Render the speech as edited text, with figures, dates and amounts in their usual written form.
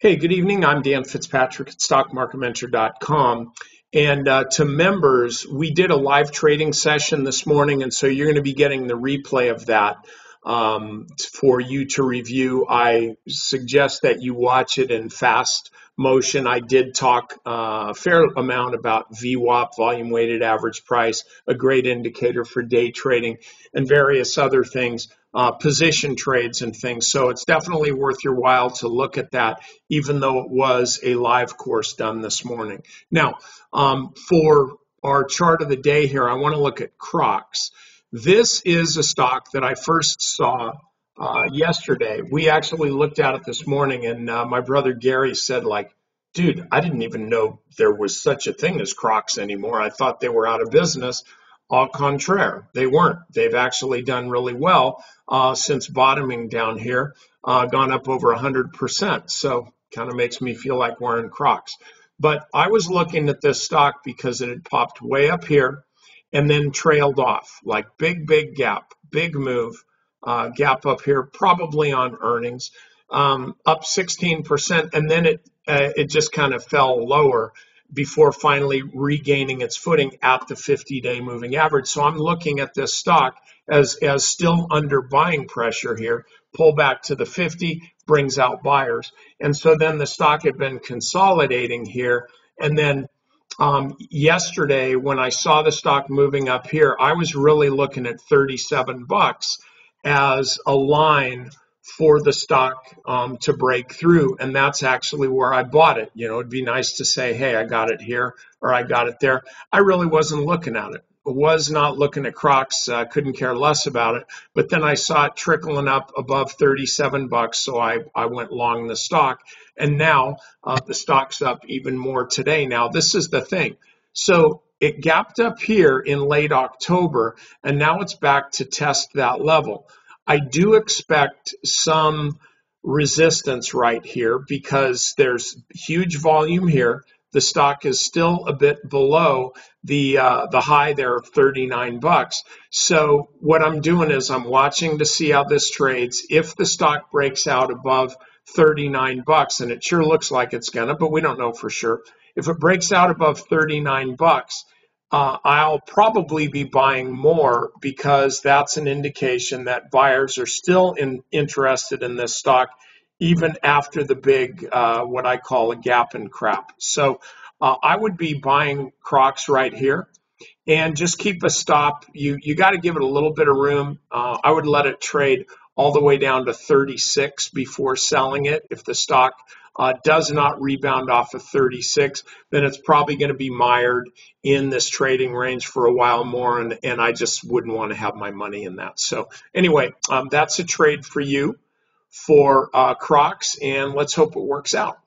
Hey, good evening. I'm Dan Fitzpatrick at stockmarketmentor.com. And to members, we did a live trading session this morning, and so you're going to be getting the replay of that for you to review. I suggest that you watch it in fast motion. I did talk a fair amount about VWAP, volume weighted average price, a great indicator for day trading, and various other things. Position trades and things. So it's definitely worth your while to look at that, even though it was a live course done this morning. Now, for our chart of the day here, I want to look at Crocs. This is a stock that I first saw yesterday. We actually looked at it this morning, and my brother Gary said, dude, I didn't even know there was such a thing as Crocs anymore. I thought they were out of business. Au contraire, they weren't. They've actually done really well since bottoming down here, gone up over 100%. So kind of makes me feel like wearing Crocs. But I was looking at this stock because it had popped way up here and then trailed off, like big gap, big move, gap up here, probably on earnings, up 16%, and then it just kind of fell lower before finally regaining its footing at the 50-day moving average. So I'm looking at this stock as still under buying pressure here. Pull back to the 50 brings out buyers. And so then the stock had been consolidating here. And then yesterday, when I saw the stock moving up here, I was really looking at 37 bucks as a line for the stock to break through, and that's actually where I bought it. You know, it'd be nice to say, hey, I got it here or I got it there. I really wasn't looking at it. I was not looking at Crocs. Couldn't care less about it. But then I saw it trickling up above 37 bucks, so I went long the stock. And now the stock's up even more today. Now, this is the thing. So it gapped up here in late October, and now it's back to test that level. I do expect some resistance right here because there's huge volume here. The stock is still a bit below the high there of 39 bucks. So what I'm doing is I'm watching to see how this trades. If the stock breaks out above 39 bucks, and it sure looks like it's gonna, but we don't know for sure. If it breaks out above 39 bucks, I'll probably be buying more because that's an indication that buyers are still interested in this stock even after the big, what I call a gap and crap. So I would be buying Crocs right here and just keep a stop. You got to give it a little bit of room. I would let it trade all the way down to 36 before selling it. If the stock does not rebound off of 36, then it's probably going to be mired in this trading range for a while more, and I just wouldn't want to have my money in that. So anyway, that's a trade for you for Crocs, and let's hope it works out.